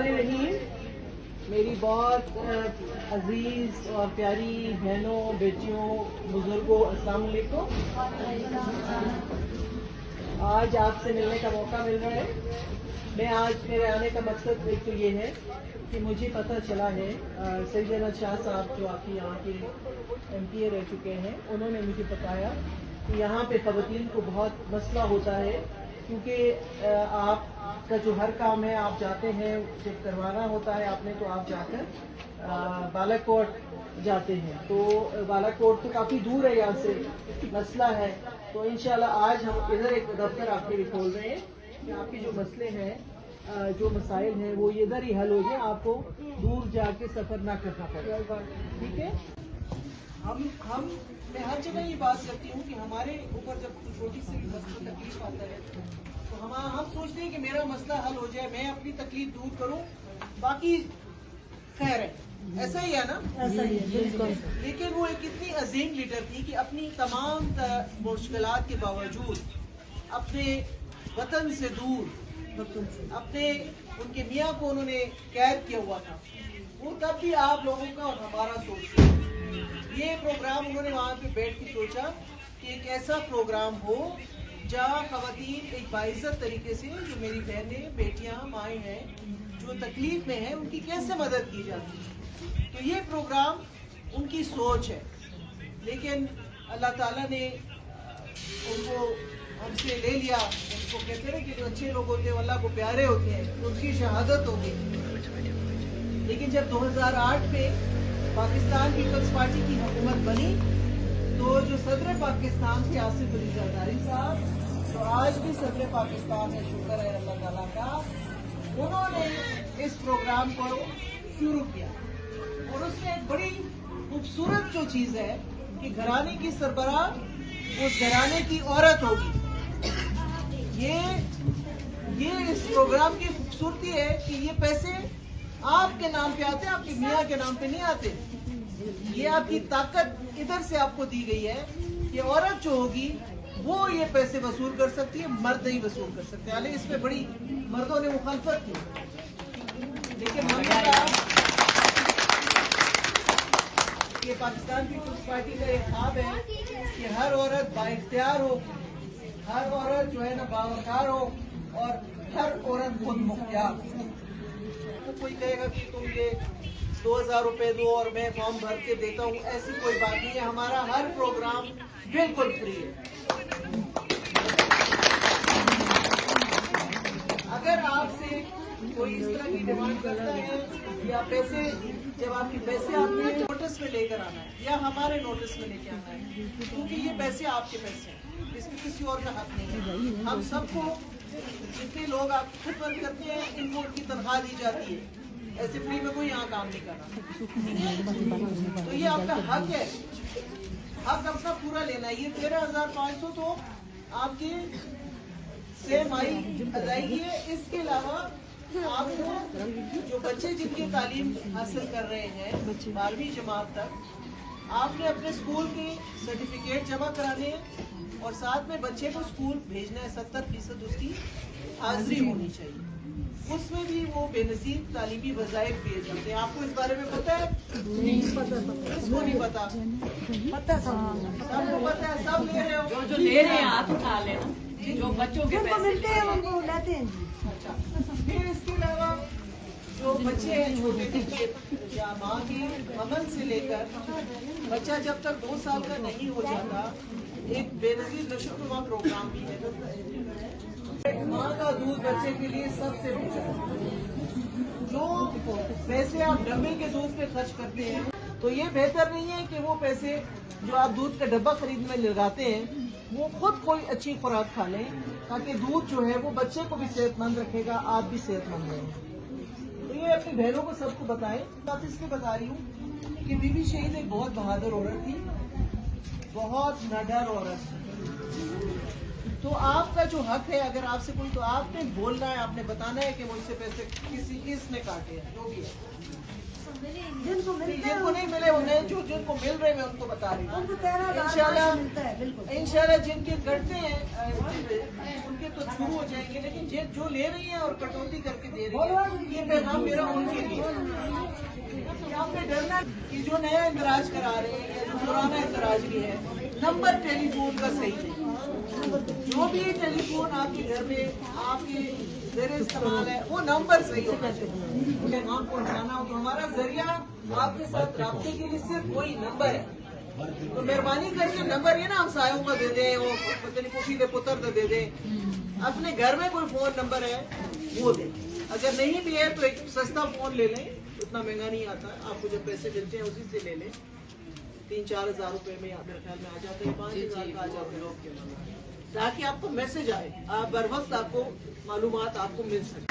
बिस्मिल्लाहिर्रहमानिर्रहीम। मेरी बहुत अजीज और प्यारी बहनों, बेटियों, बुजुर्गों, अस्सलाम वालेकुम। आज आपसे मिलने का मौका मिल रहा है। मैं आज मेरे आने का मकसद एक तो ये है कि मुझे पता चला है सैयद शाह साहब जो आपके यहाँ के MPA रह चुके हैं, उन्होंने मुझे बताया कि यहाँ पे ख़वातीन को बहुत मसला होता है, क्योंकि आपका जो हर काम है आप जाते हैं, जब करवाना होता है आपने तो आप जाकर बालाकोट जाते हैं, तो बालाकोट तो काफ़ी दूर है यहाँ से, मसला है। तो इंशाल्लाह आज हम इधर एक दफ्तर आपके लिए खोल रहे हैं कि आपके जो मसले हैं, जो मसाइल हैं, वो इधर ही हल हो जाए, आपको दूर जाके सफ़र ना करना पड़े। ठीक है। मैं हर जगह ये बात करती हूँ कि हमारे ऊपर जब छोटी सी मसला तकलीफ आता है तो हम सोचते हैं कि मेरा मसला हल हो जाए, मैं अपनी तकलीफ दूर करूँ, बाकी खैर है। ऐसा ही है ना? ऐसा ही है। लेकिन वो एक इतनी अजीम लीडर थी कि अपनी तमाम मुश्किलात के बावजूद अपने वतन से दूर उनके मियाँ को उन्होंने कैद किया हुआ था। वो तब भी आप लोगों का और हमारा सोचते ये प्रोग्राम उन्होंने वहाँ पे बैठ के सोचा कि एक ऐसा प्रोग्राम हो जहाँ ख़वातीन एक बाइज़्ज़त तरीके से, जो मेरी बहनें, बेटियाँ, माएँ हैं जो तकलीफ में हैं, उनकी कैसे मदद की जाती है। तो ये प्रोग्राम उनकी सोच है, लेकिन अल्लाह ताला ने उनको हमसे ले लिया। उनको कहते हैं कि जो अच्छे लोग होते हैं अल्लाह को प्यारे होते हैं, तो उनकी शहादत हो गई। लेकिन जब 2008 में पाकिस्तान पीपल्स पार्टी की हुकूमत बनी, तो जो सदर पाकिस्तान थे आसिफ अली जरदारी साहब, तो आज भी सदर पाकिस्तान है, शुक्र है अल्लाह ताला का, उन्होंने इस प्रोग्राम को शुरू किया। और उसमें एक बड़ी खूबसूरत जो चीज़ है कि घराने की सरबराह उस घराने की औरत होगी। ये इस प्रोग्राम की खूबसूरती है कि ये पैसे आपके नाम पे आते हैं, आपके मियाँ के नाम पे नहीं आते। ये आपकी ताकत इधर से आपको दी गई है कि औरत जो होगी वो ये पैसे वसूल कर सकती है, मर्द नहीं वसूल कर सकते। हालांकि इसमें बड़ी मर्दों ने मुखालफत की, लेकिन हमने कहा कि पाकिस्तान पीपल्स पार्टी का एक ख्वाब है कि हर औरत बाइख्तियार हो, हर औरत जो है ना बावकार हो, और हर औरत खुद मुख्तियार। तो कोई कहेगा कि तुम ये 2000 रुपए दो और मैं फॉर्म भर के देता हूँ, ऐसी कोई बात नहीं है। हमारा हर प्रोग्राम बिल्कुल फ्री है। अगर आपसे कोई इस तरह की डिमांड करता है या पैसे, जब आपके पैसे आपने नोटिस में लेकर आना है या हमारे नोटिस में लेके आना है, क्योंकि ये पैसे आपके पैसे हैं, इसमें किसी और का हक नहीं है। हम सबको, जितने लोग आप खिदमत करते हैं, इनको उनकी तनख्वाह दी जाती है, ऐसे फ्री में कोई यहाँ काम नहीं कर रहा। तो ये आपका हक है, हक अपना पूरा लेना है। ये 13,500 तो आपकी सेमाई अदायगी है। इसके अलावा आपको जो बच्चे जिनकी तालीम हासिल कर रहे हैं 12वीं जमात तक, आपने अपने स्कूल के सर्टिफिकेट जमा कराने हैं और साथ में बच्चे को स्कूल भेजना है। 70% उसकी हाजिरी होनी चाहिए। उसमें भी वो बेनज़ीर तालीमी वज़ाइफ दिए जाते हैं। आपको इस बारे में पता है? नहीं पता। किसको नहीं पता? पता सबको पता है, सब ले रहे हो। जो ले रहे हैं हाथ उठा लेना, जो बच्चों के पैसे मिलते हैं उनको लाते हैं। अच्छा, फिर इसके अलावा जो बच्चे हैं छोटे बच्चे, या माँ की हमल से लेकर बच्चा जब तक 2 साल का नहीं हो जाता, एक बेनज़ीर नशोनुमा प्रोग्राम भी है। माँ का दूध बच्चे के लिए सबसे बेहतर। जो पैसे आप डब्बे के दूध पे खर्च करते हैं, तो ये बेहतर नहीं है कि वो पैसे जो आप दूध का डब्बा खरीदने में लगाते हैं, वो खुद कोई अच्छी खुराक खा लें, ताकि दूध जो है वो बच्चे को भी सेहतमंद रखेगा, आप भी सेहतमंद रहेंगे। तो ये अपनी बहनों को सबको बताएं। बात इसलिए बता रही हूँ कि बीबी शहीद एक बहुत बहादुर औरत थी, बहुत निडर औरत थी। तो आपका जो हक है, अगर आपसे कोई, तो आपने बोलना है, आपने बताना है कि मुझसे पैसे किसने काटे हैं, जो भी है। जिनको नहीं मिले उन्हें, जिनको मिल रहे मैं उनको बता रही हूँ। इंशाल्लाह जिनके कटते हैं उनके तो शुरू हो जाएंगे, लेकिन जो ले रही हैं और कटौती करके दे रही है, ये पैगाम मेरा उनके लिए। आपने डरना कि जो नया इंदराज करा रहे हैं या जो पुराना इंदराज भी है, नंबर टेलीफोन का सही नहीं। जो भी टेलीफोन आपके घर में आपके जरिए इस्तेमाल है, वो नंबर सही होना चाहिए। उन्हें नाम पहुंचाना हो तो हमारा जरिया आपके साथ राब्ते के लिए सिर्फ वही नंबर है। तो मेहरबानी करके नंबर ये ना हम सायों का दे दें, वो पता नहीं कुछ के पुत्र का दे दें। अपने घर में कोई फोन नंबर है वो दें, अगर नहीं भी है तो एक सस्ता फोन ले लें, उतना महंगा नहीं आता, आपको जब पैसे मिलते हैं उसी से ले लें। 3-4 हजार रुपए में मेरे ख्याल में आ जाते हैं, 5 हजार का आ जाते हैं, ताकि आपको मैसेज आए, आप बर वक्त आपको मालूमात आपको मिल सके।